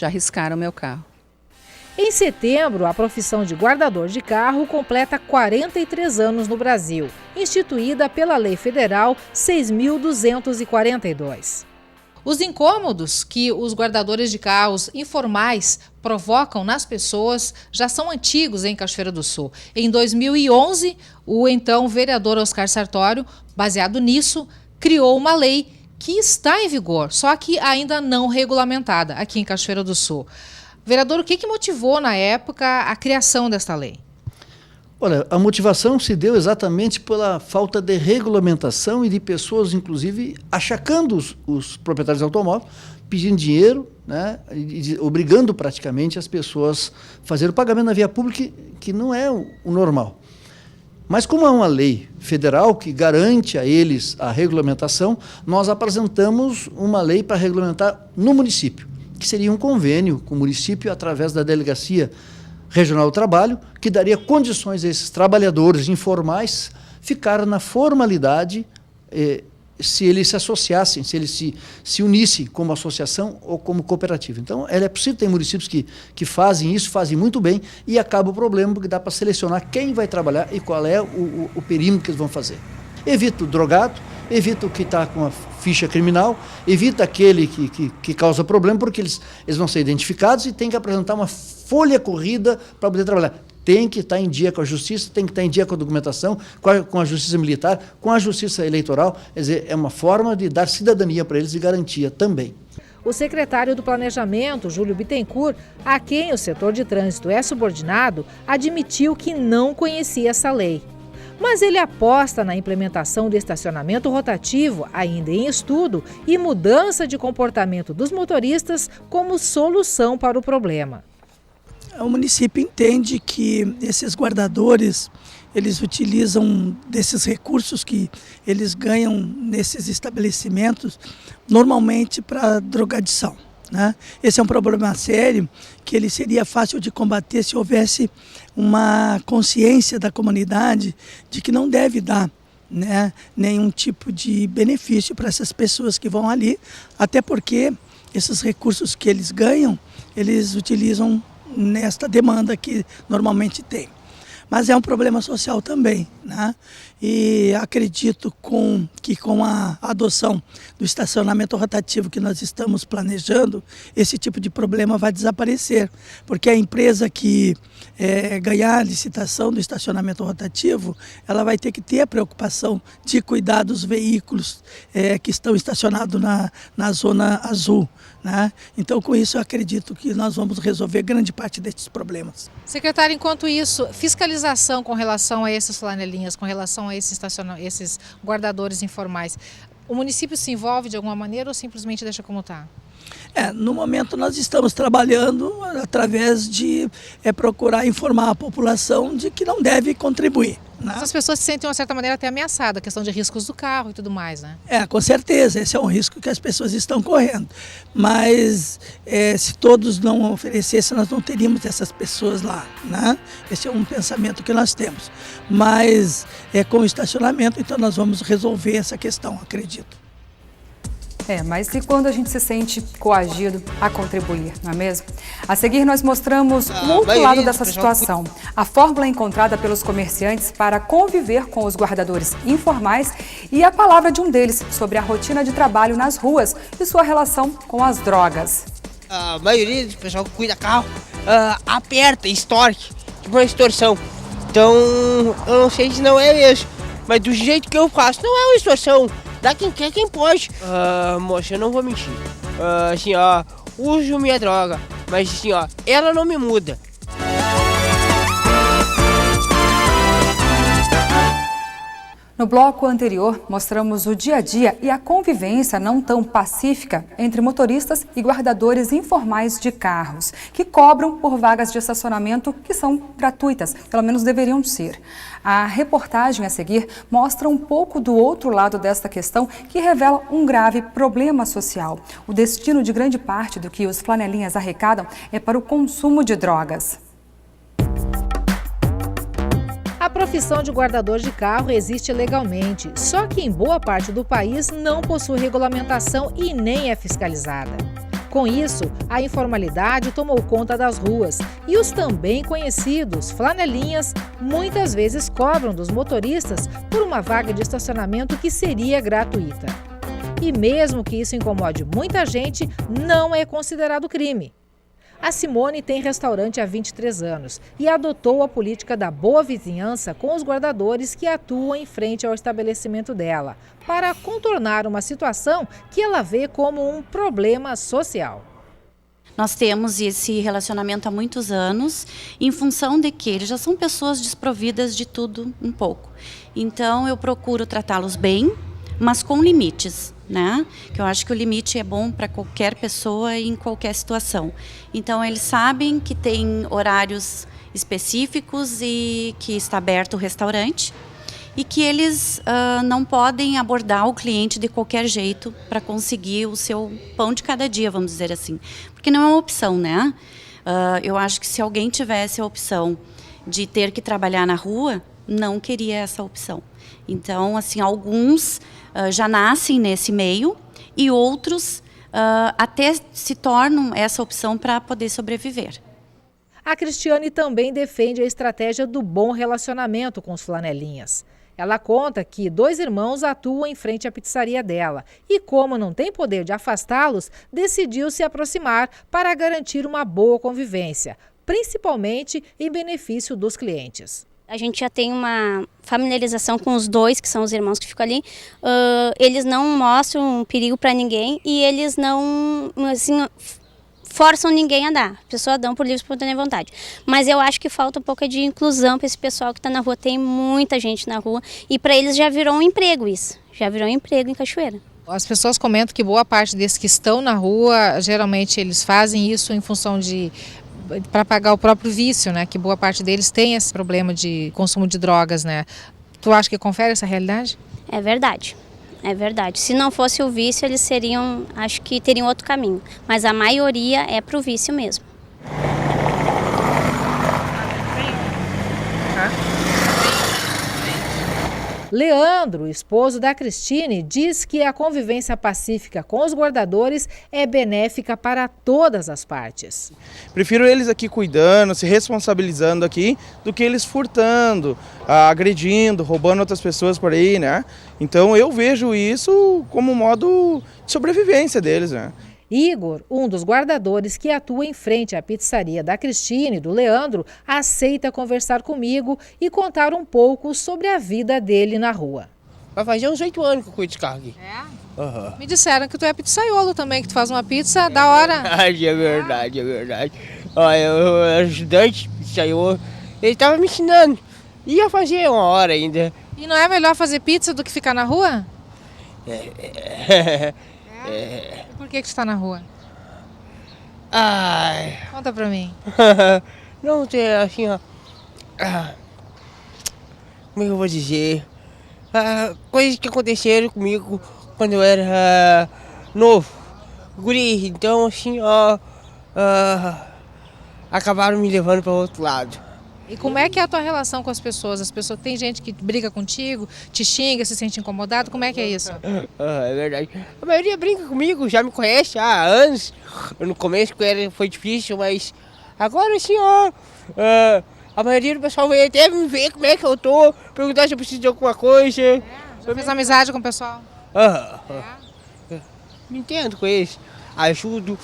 riscaram meu carro. Em setembro, a profissão de guardador de carro completa 43 anos no Brasil, instituída pela Lei Federal 6.242. Os incômodos que os guardadores de carros informais provocam nas pessoas já são antigos em Cachoeira do Sul. Em 2011, o então vereador Oscar Sartório, baseado nisso, criou uma lei que está em vigor, só que ainda não regulamentada aqui em Cachoeira do Sul. Vereador, o que motivou na época a criação desta lei? Olha, a motivação se deu exatamente pela falta de regulamentação e de pessoas, inclusive, achacando os proprietários de automóvel, pedindo dinheiro, né, e obrigando praticamente as pessoas a fazer o pagamento na via pública, que não é o normal. Mas como é uma lei federal que garante a eles a regulamentação, nós apresentamos uma lei para regulamentar no município, que seria um convênio com o município através da Delegacia Regional do Trabalho, que daria condições a esses trabalhadores informais ficar na formalidade se eles se associassem, se eles se unissem como associação ou como cooperativa. Então, é possível, tem municípios que fazem isso, fazem muito bem, e acaba o problema, porque dá para selecionar quem vai trabalhar e qual é o perímetro que eles vão fazer. Evita o drogado, evita o que está com a ficha criminal, evita aquele que causa problema, porque eles vão ser identificados e tem que apresentar uma folha corrida para poder trabalhar. Tem que estar em dia com a justiça, tem que estar em dia com a documentação, com a justiça militar, com a justiça eleitoral. Quer dizer, é uma forma de dar cidadania para eles e garantia também. O secretário do Planejamento, Júlio Bittencourt, a quem o setor de trânsito é subordinado, admitiu que não conhecia essa lei. Mas ele aposta na implementação do estacionamento rotativo, ainda em estudo, e mudança de comportamento dos motoristas como solução para o problema. O município entende que esses guardadores, eles utilizam desses recursos que eles ganham nesses estabelecimentos, normalmente para drogadição, né? Esse é um problema sério que ele seria fácil de combater se houvesse uma consciência da comunidade de que não deve dar, né, nenhum tipo de benefício para essas pessoas que vão ali, até porque esses recursos que eles ganham, eles utilizam nesta demanda que normalmente tem. Mas é um problema social também, né? E acredito que com a adoção do estacionamento rotativo que nós estamos planejando, esse tipo de problema vai desaparecer, porque a empresa que ganhar a licitação do estacionamento rotativo, ela vai ter que ter a preocupação de cuidar dos veículos que estão estacionados na zona azul, né? Então, com isso, eu acredito que nós vamos resolver grande parte desses problemas. Secretário, enquanto isso, fiscalização com relação a esses flanelinhas, com relação a esses guardadores informais, o município se envolve de alguma maneira ou simplesmente deixa como está? No momento nós estamos trabalhando através de procurar informar a população de que não deve contribuir, né? As pessoas se sentem de uma certa maneira até ameaçadas, a questão de riscos do carro e tudo mais, né? Com certeza, esse é um risco que as pessoas estão correndo. Mas se todos não oferecessem, nós não teríamos essas pessoas lá, né? Esse é um pensamento que nós temos. Mas com o estacionamento, então nós vamos resolver essa questão, acredito. Mas e quando a gente se sente coagido a contribuir, não é mesmo? A seguir, nós mostramos o outro lado dessa situação. A fórmula encontrada pelos comerciantes para conviver com os guardadores informais e a palavra de um deles sobre a rotina de trabalho nas ruas e sua relação com as drogas. A maioria do pessoal que cuida carro aperta, extorque, tipo uma extorsão. Então, eu não sei se não é mesmo, mas do jeito que eu faço, não é uma extorsão. Dá quem quer, quem pode. Moça, eu não vou mentir. Assim, uso minha droga, mas assim, ela não me muda. No bloco anterior, mostramos o dia a dia e a convivência não tão pacífica entre motoristas e guardadores informais de carros, que cobram por vagas de estacionamento que são gratuitas, pelo menos deveriam ser. A reportagem a seguir mostra um pouco do outro lado desta questão, que revela um grave problema social. O destino de grande parte do que os flanelinhas arrecadam é para o consumo de drogas. A profissão de guardador de carro existe legalmente, só que em boa parte do país não possui regulamentação e nem é fiscalizada. Com isso, a informalidade tomou conta das ruas e os também conhecidos flanelinhas muitas vezes cobram dos motoristas por uma vaga de estacionamento que seria gratuita. E mesmo que isso incomode muita gente, não é considerado crime. A Simone tem restaurante há 23 anos e adotou a política da boa vizinhança com os guardadores que atuam em frente ao estabelecimento dela, para contornar uma situação que ela vê como um problema social. Nós temos esse relacionamento há muitos anos, em função de que eles já são pessoas desprovidas de tudo um pouco. Então eu procuro tratá-los bem, mas com limites, né? Que eu acho que o limite é bom para qualquer pessoa e em qualquer situação. Então eles sabem que tem horários específicos e que está aberto o restaurante e que eles não podem abordar o cliente de qualquer jeito para conseguir o seu pão de cada dia, vamos dizer assim. Porque não é uma opção, né? Eu acho que se alguém tivesse a opção de ter que trabalhar na rua, não queria essa opção. Então, assim, alguns já nascem nesse meio e outros até se tornam essa opção para poder sobreviver. A Cristiane também defende a estratégia do bom relacionamento com os flanelinhas. Ela conta que 2 irmãos atuam em frente à pizzaria dela e, como não tem poder de afastá-los, decidiu se aproximar para garantir uma boa convivência, principalmente em benefício dos clientes. A gente já tem uma familiarização com os 2, que são os irmãos que ficam ali. Eles não mostram um perigo para ninguém e eles não, assim, forçam ninguém a dar. As pessoas dão por livre e espontânea vontade. Mas eu acho que falta um pouco de inclusão para esse pessoal que está na rua. Tem muita gente na rua e para eles já virou um emprego isso. Já virou um emprego em Cachoeira. As pessoas comentam que boa parte desses que estão na rua, geralmente eles fazem isso em função para pagar o próprio vício, né? Que boa parte deles tem esse problema de consumo de drogas, né? Tu acha que confere essa realidade? É verdade. É verdade. Se não fosse o vício, eles acho que teriam outro caminho. Mas a maioria é pro vício mesmo. Leandro, esposo da Cristine, diz que a convivência pacífica com os guardadores é benéfica para todas as partes. Prefiro eles aqui cuidando, se responsabilizando aqui, do que eles furtando, agredindo, roubando outras pessoas por aí, né? Então eu vejo isso como um modo de sobrevivência deles, né? Igor, um dos guardadores que atua em frente à pizzaria da Cristine e do Leandro, aceita conversar comigo e contar um pouco sobre a vida dele na rua. Vai fazer uns 8 anos que eu cuido de carro aqui. É? Uhum. Me disseram que tu é pizzaiolo também, que tu faz uma pizza da hora. É verdade, é verdade. Olha, o ajudante pizzaiolo, ele estava me ensinando. Ia fazer uma hora ainda. E não é melhor fazer pizza do que ficar na rua? Por que tu está na rua? Ai. Conta pra mim. Não tem assim, ó. Como é que eu vou dizer? Coisas que aconteceram comigo quando eu era novo, guri. Então, assim, ó. Acabaram me levando para o outro lado. E como é que é a tua relação com as pessoas? Tem gente que briga contigo, te xinga, se sente incomodado, como é que é isso? É verdade. A maioria brinca comigo, já me conhece há anos. No começo foi difícil, mas agora assim, ó, a maioria do pessoal vem até me ver como é que eu tô, perguntar se eu preciso de alguma coisa. Já fez amizade com o pessoal? Me entendo com eles, ajudo.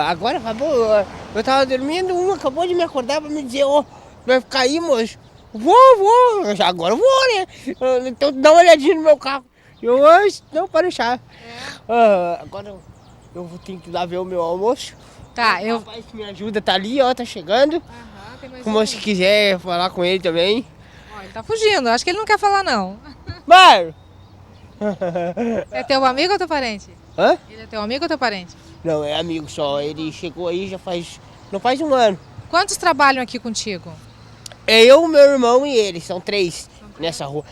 Agora acabou, eu tava dormindo, acabou de me acordar para me dizer, ó, vai ficar aí, moço? Vou. Agora eu vou, né? Então dá uma olhadinha no meu carro. Não, pode deixar. Agora eu vou ter que ir lá ver o meu almoço. Tá, o rapaz que me ajuda tá ali, ó, tá chegando. Como se quiser falar com ele também. Ó, ele tá fugindo, acho que ele não quer falar não. Mário! É teu amigo ou teu parente? Hã? Ele é teu amigo ou teu parente? Não, é amigo só. Ele chegou aí não faz um ano. Quantos trabalham aqui contigo? É eu, meu irmão e ele, são 3 nessa rua.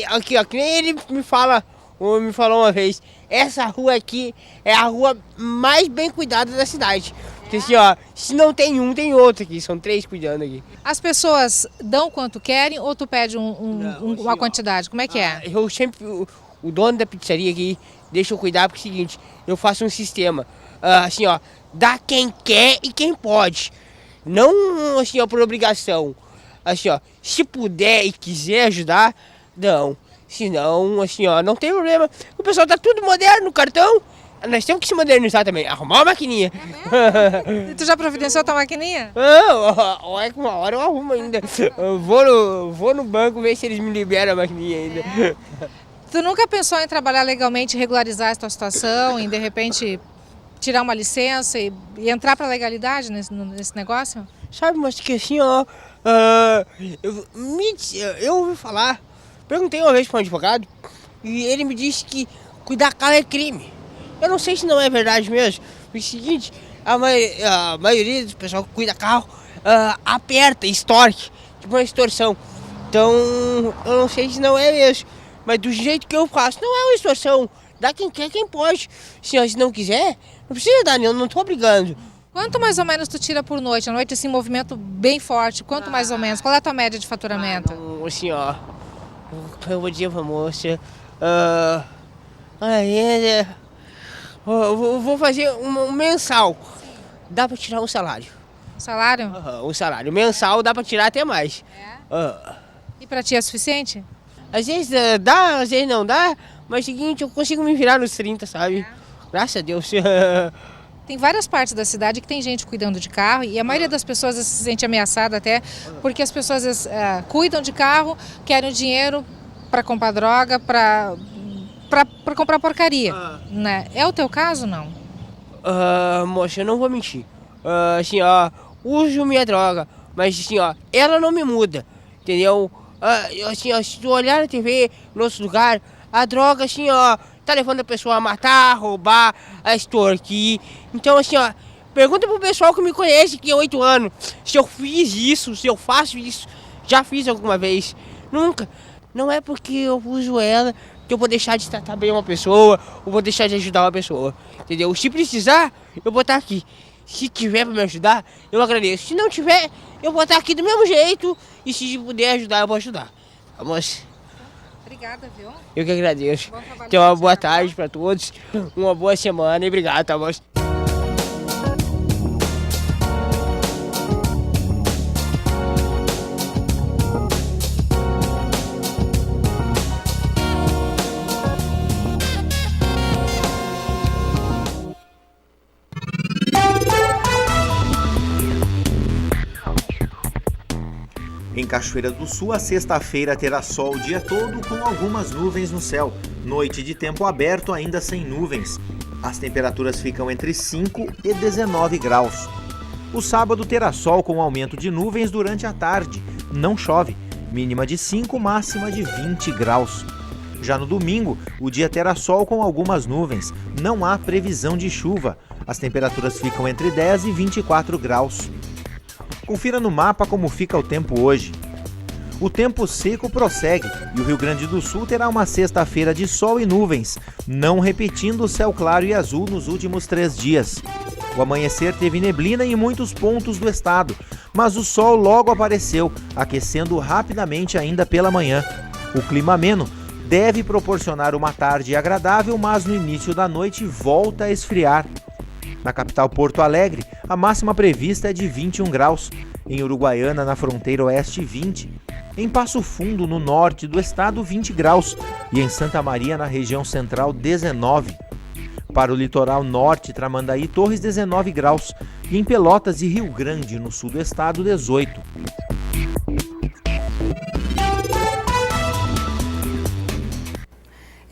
Aqui, ó, que nem ele me falou uma vez, essa rua aqui é a rua mais bem cuidada da cidade. Porque assim, ó, se não tem um, tem outro aqui, são 3 cuidando aqui. As pessoas dão quanto querem ou tu pede uma quantidade? Como é que é? Eu sempre, o dono da pizzaria aqui, deixa eu cuidar, porque é o seguinte, eu faço um sistema, assim, ó, dá quem quer e quem pode. Não, assim, ó, por obrigação. Assim, ó, se puder e quiser ajudar, não. Se não, assim, ó, não tem problema. O pessoal tá tudo moderno no cartão. Nós temos que se modernizar também, arrumar uma maquininha. E tu já providenciou tua maquininha? Não, olha que uma hora eu arrumo ainda. Eu vou no banco ver se eles me liberam a maquininha ainda. Tu nunca pensou em trabalhar legalmente, regularizar a tua situação, em de repente tirar uma licença e entrar para a legalidade nesse negócio? Sabe, mas que assim, ó, eu ouvi falar, perguntei uma vez para um advogado e ele me disse que cuidar carro é crime. Eu não sei se não é verdade mesmo. É o seguinte, a maioria do pessoal que cuida carro aperta, extorque, tipo uma extorsão. Então, eu não sei se não é mesmo. Mas do jeito que eu faço, não é uma extorsão. Dá quem quer, quem pode. Se não quiser, não precisa dar, eu não tô brigando. Quanto mais ou menos tu tira por noite? À noite, esse movimento bem forte, quanto mais ou menos? Qual é a tua média de faturamento? Assim, ó, eu vou dizer pra moça, eu vou fazer um mensal. Dá pra tirar um salário. Um salário? Um salário. Mensal dá pra tirar até mais. E pra ti é suficiente? Às vezes dá, às vezes não dá, mas é o seguinte, eu consigo me virar nos 30, sabe? Graças a Deus. Tem várias partes da cidade que tem gente cuidando de carro e a maioria das pessoas se sente ameaçada até porque as pessoas cuidam de carro, querem o dinheiro para comprar droga, para comprar porcaria, né? É o teu caso, não? Moça, eu não vou mentir. Assim, uso minha droga, mas assim, ela não me muda, entendeu? Assim, se tu olhar na TV, no outro lugar, a droga, assim, tá levando a pessoa a matar, a roubar, a extorquir. Então, assim, pergunta pro pessoal que me conhece, que é 8 anos, se eu fiz isso, se eu faço isso, já fiz alguma vez. Nunca. Não é porque eu uso ela que eu vou deixar de tratar bem uma pessoa, ou vou deixar de ajudar uma pessoa, entendeu? Se precisar, eu vou estar aqui. Se tiver para me ajudar, eu agradeço. Se não tiver, eu vou estar aqui do mesmo jeito, e se puder ajudar, eu vou ajudar. Vamos. Obrigada, viu? Eu que agradeço. Então, uma boa tarde para todos, uma boa semana e obrigado, tá bom? Em Cachoeira do Sul, a sexta-feira terá sol o dia todo com algumas nuvens no céu. Noite de tempo aberto, ainda sem nuvens. As temperaturas ficam entre 5 e 19 graus. O sábado terá sol com aumento de nuvens durante a tarde. Não chove. Mínima de 5, máxima de 20 graus. Já no domingo, o dia terá sol com algumas nuvens. Não há previsão de chuva. As temperaturas ficam entre 10 e 24 graus. Confira no mapa como fica o tempo hoje. O tempo seco prossegue e o Rio Grande do Sul terá uma sexta-feira de sol e nuvens, não repetindo o céu claro e azul nos últimos 3 dias. O amanhecer teve neblina em muitos pontos do estado, mas o sol logo apareceu, aquecendo rapidamente ainda pela manhã. O clima ameno deve proporcionar uma tarde agradável, mas no início da noite volta a esfriar. Na capital Porto Alegre, a máxima prevista é de 21 graus. Em Uruguaiana, na fronteira oeste, 20. Em Passo Fundo, no norte do estado, 20 graus. E em Santa Maria, na região central, 19. Para o litoral norte, Tramandaí, Torres, 19 graus. E em Pelotas e Rio Grande, no sul do estado, 18.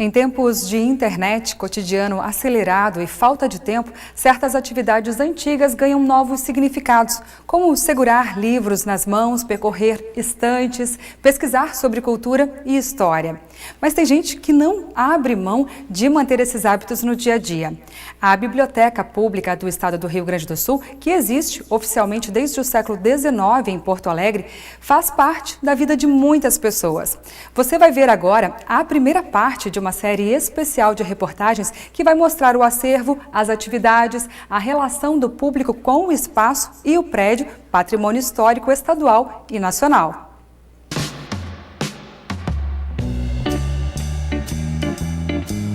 Em tempos de internet, cotidiano acelerado e falta de tempo, certas atividades antigas ganham novos significados, como segurar livros nas mãos, percorrer estantes, pesquisar sobre cultura e história. Mas tem gente que não abre mão de manter esses hábitos no dia a dia. A Biblioteca Pública do Estado do Rio Grande do Sul, que existe oficialmente desde o século XIX em Porto Alegre, faz parte da vida de muitas pessoas. Você vai ver agora a primeira parte de uma série especial de reportagens que vai mostrar o acervo, as atividades, a relação do público com o espaço e o prédio, patrimônio histórico estadual e nacional.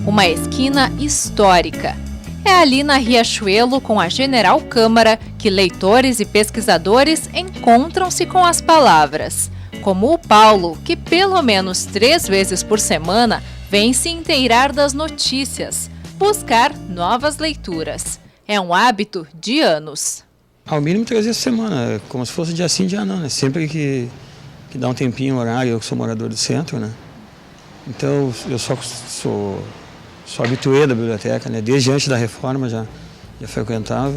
Uma esquina histórica. É ali na Riachuelo, com a General Câmara, que leitores e pesquisadores encontram-se com as palavras. Como o Paulo, que pelo menos 3 vezes por semana vem se inteirar das notícias, buscar novas leituras. É um hábito de anos. Ao mínimo 3 vezes por semana, como se fosse dia sim, dia não, né? Sempre que dá um tempinho, horário, eu que sou morador do centro, né? Então eu sou habituê da biblioteca, né? Desde antes da reforma já frequentava.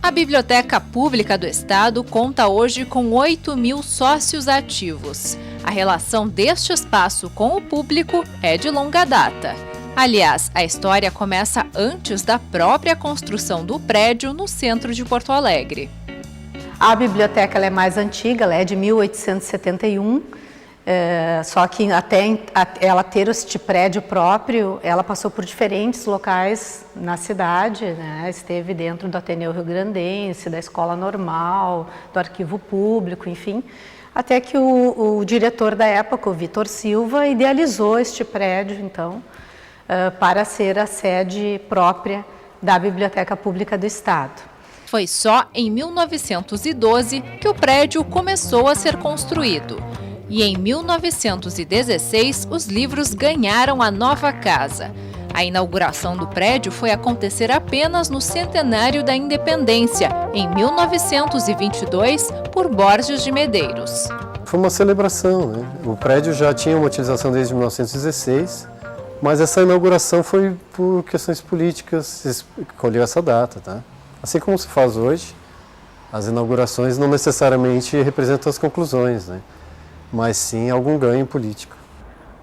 A Biblioteca Pública do Estado conta hoje com 8.000 sócios ativos. A relação deste espaço com o público é de longa data. Aliás, a história começa antes da própria construção do prédio no centro de Porto Alegre. A biblioteca ela é mais antiga, ela é de 1871. Só que até ela ter este prédio próprio, ela passou por diferentes locais na cidade, né? Esteve dentro do Ateneu Rio Grandense, da Escola Normal, do Arquivo Público, enfim. Até que o diretor da época, o Vitor Silva, idealizou este prédio, então, para ser a sede própria da Biblioteca Pública do Estado. Foi só em 1912 que o prédio começou a ser construído. e em 1916 os livros ganharam a nova casa. A inauguração do prédio foi acontecer apenas no centenário da independência, em 1922, por Borges de Medeiros. Foi uma celebração, né? O prédio já tinha uma utilização desde 1916, mas essa inauguração foi por questões políticas, se escolheu essa data, tá? Assim como se faz hoje, as inaugurações não necessariamente representam as conclusões, né? Mas sim algum ganho político.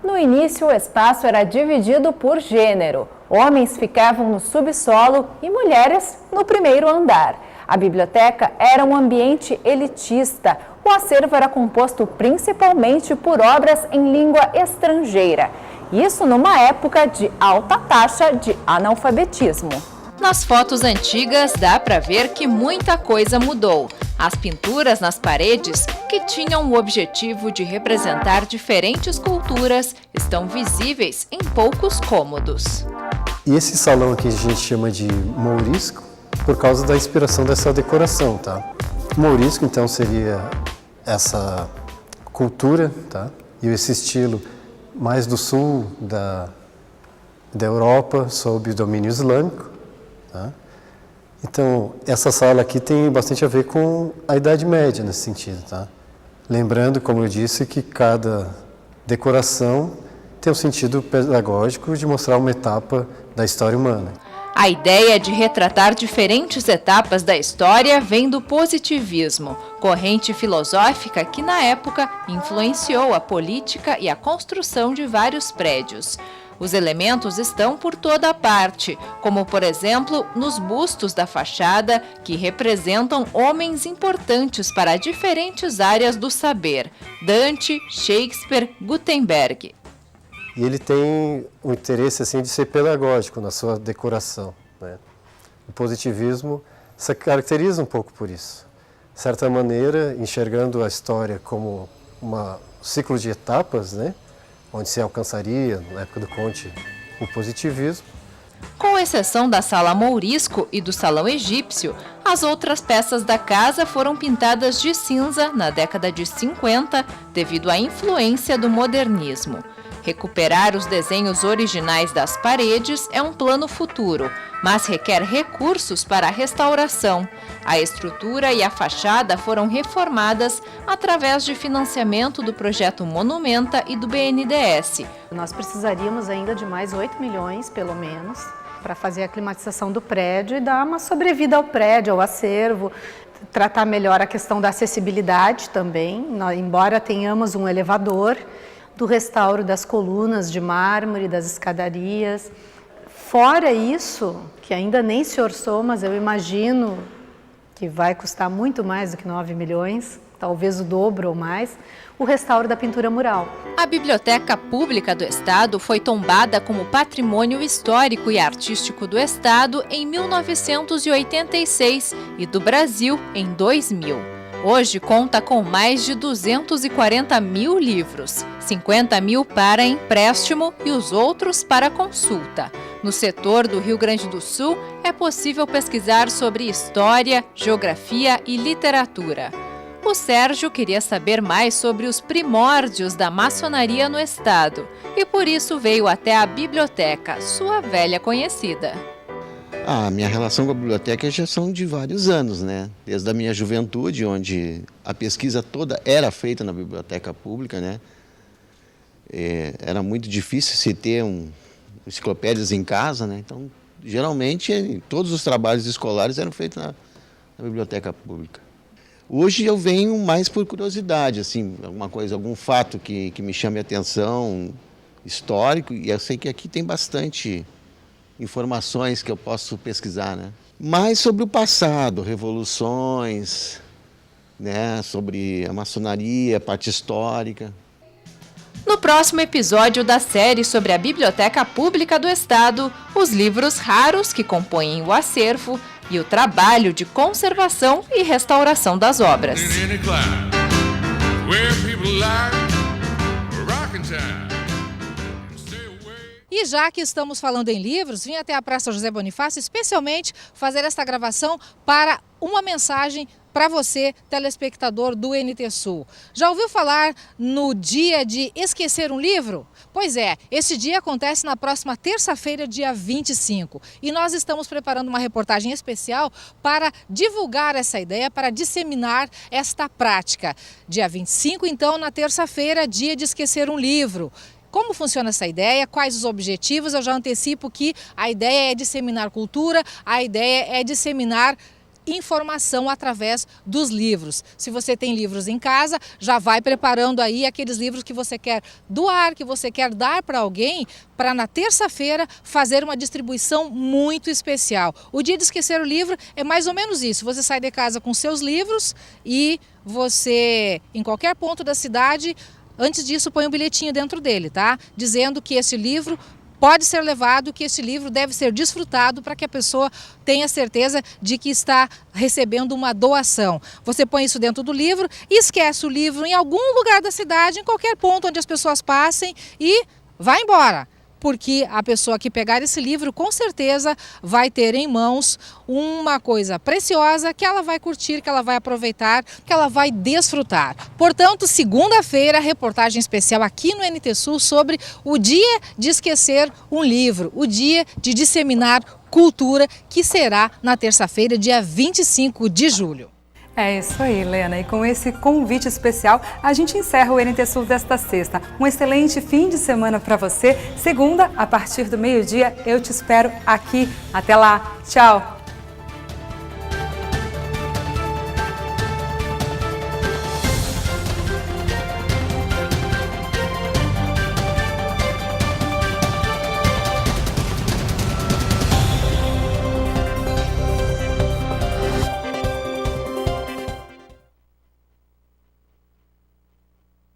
No início, o espaço era dividido por gênero. Homens ficavam no subsolo e mulheres no primeiro andar. A biblioteca era um ambiente elitista. O acervo era composto principalmente por obras em língua estrangeira. Isso numa época de alta taxa de analfabetismo. Nas fotos antigas dá para ver que muita coisa mudou. As pinturas nas paredes, que tinham o objetivo de representar diferentes culturas, estão visíveis em poucos cômodos. E esse salão aqui a gente chama de mourisco por causa da inspiração dessa decoração, tá? O mourisco então seria essa cultura, tá? E esse estilo mais do sul da Europa, sob o domínio islâmico, tá? Então, essa sala aqui tem bastante a ver com a Idade Média nesse sentido, tá? Lembrando, como eu disse, que cada decoração tem um sentido pedagógico de mostrar uma etapa da história humana. A ideia de retratar diferentes etapas da história vem do positivismo, corrente filosófica que, na época, influenciou a política e a construção de vários prédios. Os elementos estão por toda parte, como, por exemplo, nos bustos da fachada, que representam homens importantes para diferentes áreas do saber: Dante, Shakespeare, Gutenberg. E ele tem um interesse assim, de ser pedagógico na sua decoração, né? O positivismo se caracteriza um pouco por isso. De certa maneira, enxergando a história como um ciclo de etapas, né? Onde se alcançaria, na época do Conte, o positivismo. Com exceção da sala mourisco e do salão egípcio, as outras peças da casa foram pintadas de cinza na década de 50, devido à influência do modernismo. Recuperar os desenhos originais das paredes é um plano futuro, mas requer recursos para a restauração. A estrutura e a fachada foram reformadas através de financiamento do projeto Monumenta e do BNDES. Nós precisaríamos ainda de mais 8 milhões, pelo menos, para fazer a climatização do prédio e dar uma sobrevida ao prédio, ao acervo, tratar melhor a questão da acessibilidade também, embora tenhamos um elevador, do restauro das colunas de mármore, das escadarias. Fora isso, que ainda nem se orçou, mas eu imagino que vai custar muito mais do que 9 milhões, talvez o dobro ou mais, o restauro da pintura mural. A Biblioteca Pública do Estado foi tombada como Patrimônio Histórico e Artístico do Estado em 1986 e do Brasil em 2000. Hoje conta com mais de 240 mil livros, 50 mil para empréstimo e os outros para consulta. No setor do Rio Grande do Sul, é possível pesquisar sobre história, geografia e literatura. O Sérgio queria saber mais sobre os primórdios da maçonaria no estado e por isso veio até a biblioteca, sua velha conhecida. A minha relação com a biblioteca já são de vários anos, né? Desde a minha juventude, onde a pesquisa toda era feita na biblioteca pública, né? Era muito difícil se ter enciclopédias em casa, né? Então, geralmente, todos os trabalhos escolares eram feitos na biblioteca pública. Hoje eu venho mais por curiosidade, assim, alguma coisa, algum fato que me chame a atenção, histórico, e eu sei que aqui tem bastante informações que eu posso pesquisar, né? Mais sobre o passado, revoluções, né? Sobre a maçonaria, a parte histórica. No próximo episódio da série sobre a Biblioteca Pública do Estado, os livros raros que compõem o acervo e o trabalho de conservação e restauração das obras. E já que estamos falando em livros, vim até a Praça José Bonifácio especialmente fazer esta gravação para uma mensagem para você, telespectador do NT Sul. Já ouviu falar no dia de esquecer um livro? Pois é, esse dia acontece na próxima terça-feira, dia 25. E nós estamos preparando uma reportagem especial para divulgar essa ideia, para disseminar esta prática. Dia 25, então, na terça-feira, dia de esquecer um livro. Como funciona essa ideia? Quais os objetivos? Eu já antecipo que a ideia é disseminar cultura, a ideia é disseminar informação através dos livros. Se você tem livros em casa, já vai preparando aí aqueles livros que você quer doar, que você quer dar para alguém, para na terça-feira fazer uma distribuição muito especial. O dia de esquecer o livro é mais ou menos isso. Você sai de casa com seus livros e você, em qualquer ponto da cidade, antes disso põe um bilhetinho dentro dele, tá? Dizendo que esse livro pode ser levado, que esse livro deve ser desfrutado para que a pessoa tenha certeza de que está recebendo uma doação. Você põe isso dentro do livro e esquece o livro em algum lugar da cidade, em qualquer ponto onde as pessoas passem e vai embora. Porque a pessoa que pegar esse livro, com certeza, vai ter em mãos uma coisa preciosa que ela vai curtir, que ela vai aproveitar, que ela vai desfrutar. Portanto, segunda-feira, reportagem especial aqui no NT Sul sobre o dia de esquecer um livro, o dia de disseminar cultura, que será na terça-feira, dia 25 de julho. É isso aí, Helena. E com esse convite especial, a gente encerra o NT Sul desta sexta. Um excelente fim de semana para você. Segunda, a partir do meio-dia, eu te espero aqui. Até lá. Tchau.